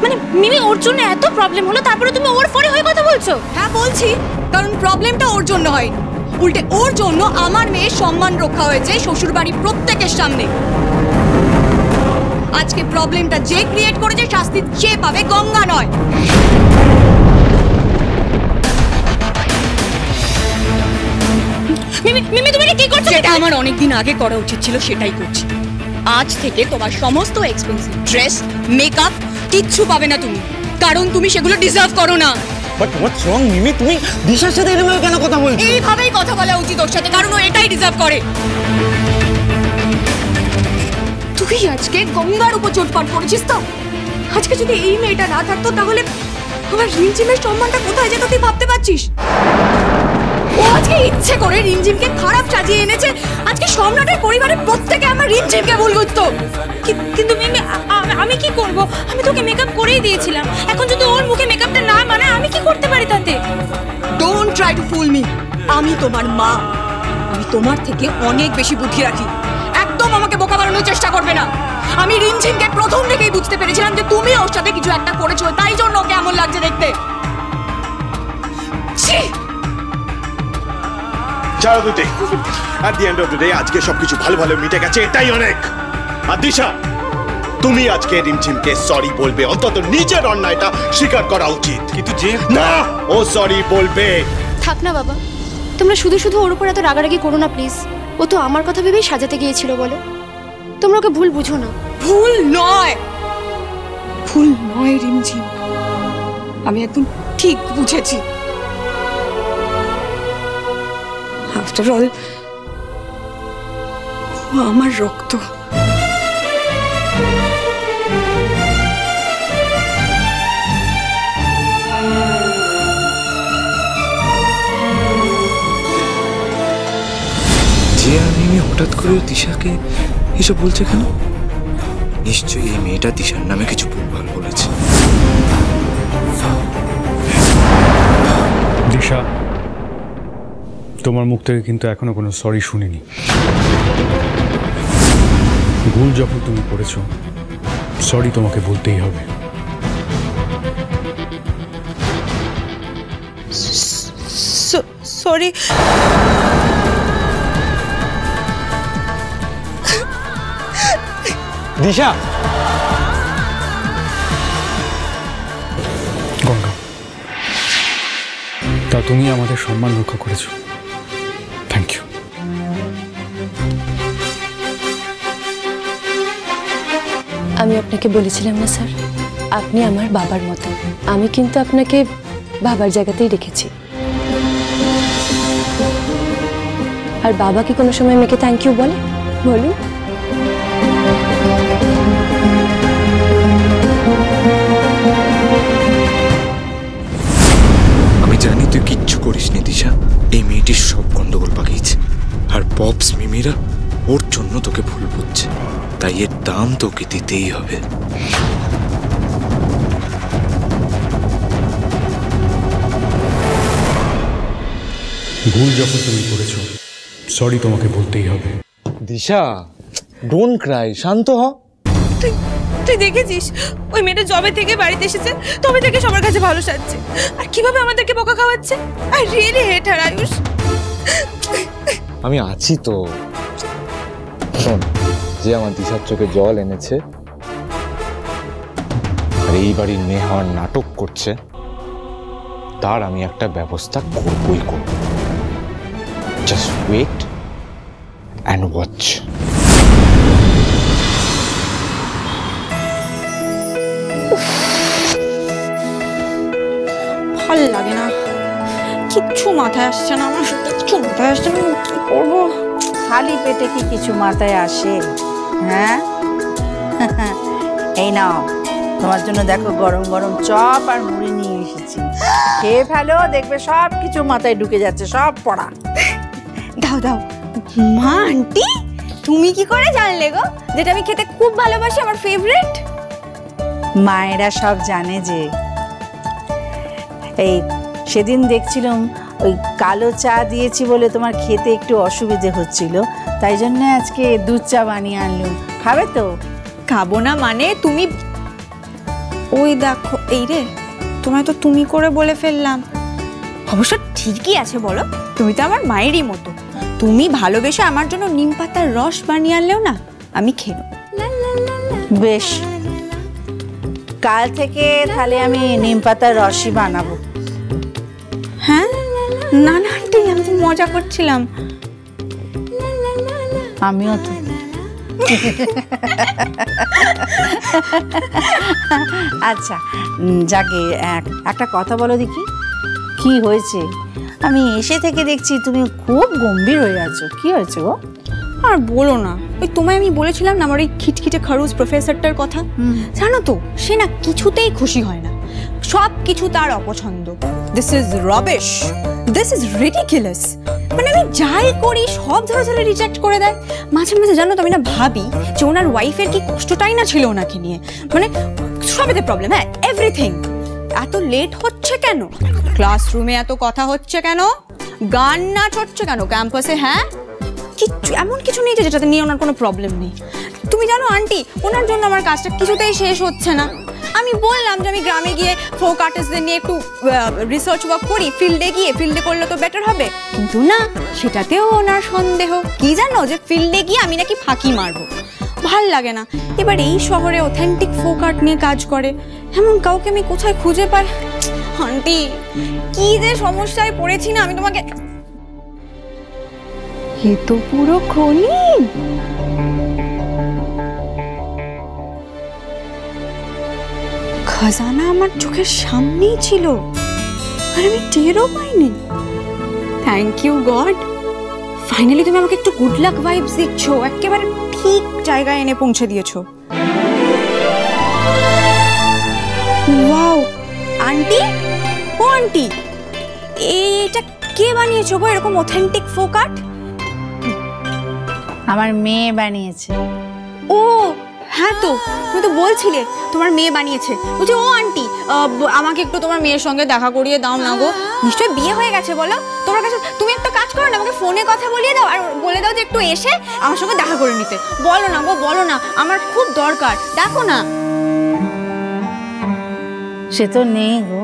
মানে মিমি ওর জন্য এত প্রবলেম হলো, তারপরে তুমি ওর ফোনে হয়ে কথা বলছো? হ্যাঁ বলছি, কারণ প্রবলেমটা ওর জন্য হয়, উল্টে ওর জন্য আমার মেয়ের সম্মান রক্ষা হয়েছে শ্বশুরবাড়ির প্রত্যেকের সামনে। আজকে প্রবলেমটা যে ক্রিয়েট করেছে শাস্তি সে পাবে, গঙ্গা নয়। মিমি তুমি কি করছো? যেটা আমার অনেকদিন আগে করা উচিত ছিল সেটাই করছি। আজ থেকে তোমার সমস্ত এক্সপেন্সিভ ড্রেস, মেকআপ কিচ্ছু পাবে না তুমি, কারণ তুমি সেগুলো ডিজার্ভ করো না। বাট হোয়াটস রং মিমি? তুমি দিশার সাথে এরকম কেন কথা বলছো? এইভাবেই কথা বলা উচিত ওর সাথে, কারণ ও এটাই ডিজার্ভ করে। তুই আজকে গঙ্গার উপর চোটপাট করেছিস তো? আজকে যদি এই মেয়েটা না থাকতো তাহলে আমার রিমঝিমের সম্মানটা কোথায় যেত তুই ভাবতে পারছিস? ও আজকে ইচ্ছে করে রিমঝিমকে খারাপ সাজিয়ে এনেছে। আজকে সম্রাটের পরিবারের প্রত্যেকে আমার রিমঝিমকে ভুল বুঝতো। কিন্তু মিমি আমি কি করব? আমি তোকে মেকআপ করেই দিয়েছিলাম, এখন যদি ওর মুখে মেকআপটা না মানে আমি কি করতে পারি তাতে? Don't try to full me. আমি তোমার মা, আমি তোমার থেকে অনেক বেশি বুদ্ধি রাখি। একদম আমাকে বোকা বানানোর চেষ্টা করবে না। আমি রিমঝিমকে প্রথম থেকেই বুঝতে পেরেছিলাম যে তুমি ওর সাথে কিছু একটা করেছো, তাই জন্য ওকে এমন লাগছে দেখতে। ছাড়ো দুটি। at the end of the day আজকে সবকিছু ভালো ভালো মিটে গেছে, এটাই অনেক। আর দিশা, তুমি আজকে রিমঝিমকে সরি বলবে, অন্তত নিজের অন্যায়টা স্বীকার করা উচিত। কিন্তু যে না, ও সরি বলবে। থাক না বাবা, তোমরা শুধু শুধু ওর উপর এত রাগারাগি করো না প্লিজ। ও তো আমার কথা ভেবেই সাজাতে গিয়েছিল বলো, তোমরা ওকে ভুল বুঝো না। ভুল নয়, ভুল নয় রিমঝিম, আমি একদম ঠিক বুঝেছি। আফটার অল ও আমার রক্ত। যে আর মিমি হঠাৎ করে দিশাকে এসব বলছে কেন? নিশ্চয়ই এই মেয়েটা দিশার নামে কিছু ভুলভাল বলেছে। দিশা, তোমার মুখ থেকে কিন্তু এখনো কোনো সরি শুনিনি। ভুল যখন তুমি করেছো, সরি তোমাকে বলতেই হবে। সরি। দিশা, গঙ্গা, তা তুমি আমাদের সম্মান রক্ষা করেছো, থ্যাংক ইউ। আমি আপনাকে বলেছিলাম না স্যার, আপনি আমার বাবার মতো। আমি কিন্তু আপনাকে বাবার জায়গাতেই রেখেছি। আর বাবা কি কোনো সময় মেয়েকে থ্যাংক ইউ বলে? বলুন। আমি জানি তুই কিচ্ছু করিসনি দিশা, এই মেয়েটির সব গন্ডগোল পাকিয়েছে। আর পপস মিমিরা ওর জন্য তোকে ভুল বুঝছে, তাই এর দাম তোকে দিতেই হবে। ভুল যখন তুমি করেছো, সরি তোমাকে বলতেই হবে। দিশা, ডোন্ট ক্রাই, শান্ত হ। তুই দেখেছিস ওই মেয়েটা যবে থেকে বাড়িতে এসেছে তবে থেকে সবার কাছে ভালো সাজছে, আর কিভাবে আমাদেরকে বোকা খাওয়াচ্ছে। আই রিয়েলি হেট হার আয়ুষ। আমি আছি তো। শোন, যে আমার দিশার চোখে জল এনেছে আর এই বাড়ির মেয়ে হওয়ার নাটক করছে, তার আমি একটা ব্যবস্থা করবই করব। Just wait and watch. ভাল লাগে না, কিচ্ছু মাথায় আসছে না আমার, কিচ্ছু মাথায় আসছে না, কি করবো? খালি পেটে কি কিছু মাথায় আসে? হ্যাঁ, এই নাও তোমার জন্য দেখো গরম গরম চপ আর মুড়ি নিয়ে এসেছি, খেয়ে ফেলো, দেখবে সব কিছু মাথায় ঢুকে যাচ্ছে, সব পড়া। দাও দাও। মা, আন্টি তুমি কি করে জানলে গো যেটা আমি খেতে খুব ভালোবাসি, আমার ফেভারিট? মায়েরা সব জানে যে। এই সেদিন দেখছিলাম ওই কালো চা দিয়েছি বলে তোমার খেতে একটু অসুবিধে হচ্ছিল, তাই জন্য আজকে দুধ চা বানিয়ে আনলুম, খাবে তো? খাবো না মানে? তুমি ওই দেখো, এই রে, তোমায় তো তুমি করে বলে ফেললাম। অবশ্য ঠিকই আছে বলো, তুমি তো আমার মায়েরই মতো। তুমি ভালোবেসে আমার জন্য নিম পাতার রস বানিয়ে আনলেও না আমি খেয়ে নেব। বেশ, কাল থেকে তাহলে আমি নিম পাতার রসই বানাবো। হ্যাঁ, না না আন্টি, আমি তো মজা করছিলাম। আমিও তো। আচ্ছা যাকে একটা কথা বলো দেখি, কি হয়েছে? আমি এসে থেকে দেখছি তুমি খুব গম্ভীর হয়ে আছো, কি হয়েছে গো? আর বলো না, ওই তোমায় আমি বলেছিলাম না আমার ওই খিটখিটে খরুস প্রফেসরটার কথা। জানো তো, সে না কিছুতেই খুশি হয় না, সব কিছু তার অপছন্দ। This is rubbish, this is ridiculous. মানে আমি যাই করি সব ধরে ধরে রিজেক্ট করে দেয়। মাঝে মাঝে জানো তো আমি না ভাবি যে ওনার ওয়াইফের কি কষ্টটাই না ছিল ওনাকে নিয়ে। মানে সবেতে প্রবলেম, হ্যাঁ এভরিথিং। এত লেট হচ্ছে কেন, ক্লাসরুমে এত কথা হচ্ছে কেন, গান নাচ হচ্ছে কেন ক্যাম্পাসে, হ্যাঁ কিচ্ছু এমন কিছু নেই যে যেটাতে নিয়ে ওনার কোনো প্রবলেম নেই। তুমি জানো আন্টি, ওনার জন্য আমার কাজটা কিছুতেই শেষ হচ্ছে না। আমি বললাম যে আমি গ্রামে গিয়ে ফোক আর্টিস্টদের নিয়ে একটু রিসার্চ ওয়ার্ক করি, ফিল্ডে করলে তো বেটার হবে, কিন্তু না, সেটাতেও ওনার সন্দেহ। কি জানো, যে ফিল্ডে গিয়ে আমি নাকি ফাঁকি মারবো। ভাল লাগে না। এবার এই শহরে অথেন্টিক ফোক আর্ট নিয়ে কাজ করে এমন কাউকে আমি কোথায় খুঁজে পাই? আন্টি, কি যে সমস্যায় পড়েছি না আমি তোমাকে। এ তো পুরো খনি। খাজানা আমার চোখের সামনেই ছিল আর আমি টেরও পাইনি। থ্যাংক ইউ গড, ফাইনালি তুমি আমাকে একটু গুড লাক ভাইবস দিচ্ছ, একেবারে ঠিক জায়গায় এনে পৌঁছে দিয়েছো। ওয়াও আন্টি, ও আন্টি, এটা কে বানিয়েছো গো এরকম অথেন্টিক ফোক আর্ট? আমার মেয়ে বানিয়েছে। ও হ্যাঁ, তো তুমি তো বলছিলে তোমার মেয়ে বানিয়েছে। বলছি ও আন্টি, আমাকে একটু তোমার মেয়ের সঙ্গে দেখা করিয়ে দাও না গো। নিশ্চয়ই বিয়ে হয়ে গেছে বলো তোমার কাছে। তুমি একটা কাজ করো না, আমাকে ফোনে কথা বলিয়ে দাও আর বলে দাও যে একটু এসে আমার সঙ্গে দেখা করে নিতে। বলো না গো, বলো না, আমার খুব দরকার, দেখো না। সে তো নেই গো,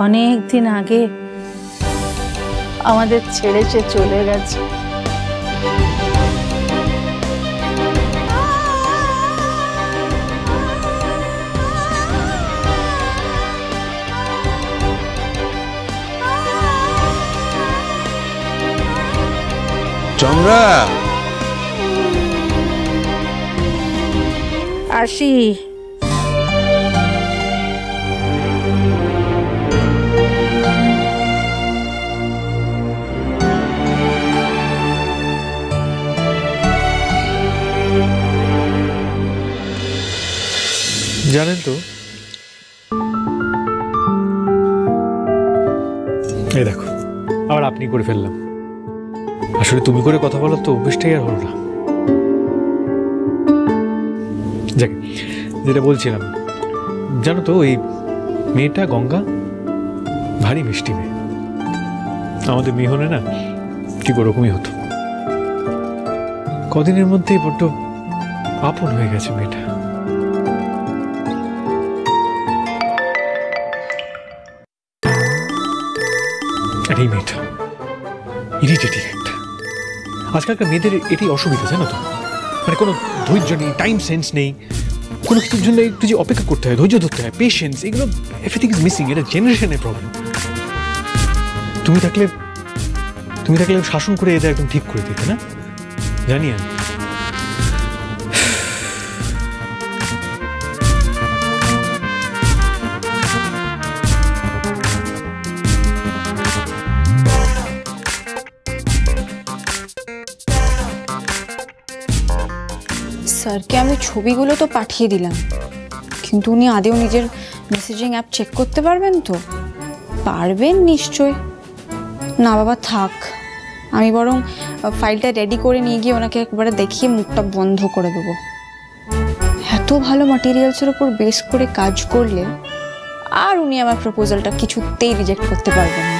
অনেক দিন আগে আমাদের ছেড়ে সে চলে গেছে। চন্দ্রা, আসি। জানেন তো, এই দেখো আবার আপনি করে ফেললাম। আসলে তুমি করে কথা বলার তো অভ্যেসটাই আর হলো না। যাকে যেটা বলছিলাম, জানো তো ওই মেয়েটা গঙ্গা ভারী মিষ্টি মেয়ে। আমাদের মেয়ে হলে না ঠিক ওরকমই হতো। কদিনের মধ্যেই বড্ড আপন হয়ে গেছে মেয়েটা। আর এই মেয়েটা ইরিটেটিং একটা। আজকালকার মেয়েদের এটি অসুবিধা, জানো তো, মানে কোনো ধৈর্য নেই, টাইম সেন্স নেই, কোনো কিছুর জন্য একটু যে অপেক্ষা করতে হয়, ধৈর্য ধরতে হয়, পেশেন্স, এগুলো এভরিথিং ইজ মিসিং। এটা জেনারেশনের প্রবলেম। তুমি থাকলে শাসন করে এদের একদম ঠিক করে দিতে, না জানি আমি। স্যারকে আমি ছবিগুলো তো পাঠিয়ে দিলাম, কিন্তু উনি আদেও নিজের মেসেজিং অ্যাপ চেক করতে পারবেন তো? পারবেন নিশ্চয়। না বাবা থাক, আমি বরং ফাইলটা রেডি করে নিয়ে গিয়ে ওনাকে একবারে দেখিয়ে মুখটা বন্ধ করে দেবো। এত ভালো ম্যাটেরিয়ালসের উপর বেস করে কাজ করলে আর উনি আমার প্রপোজালটা কিছুতেই রিজেক্ট করতে পারবেন না।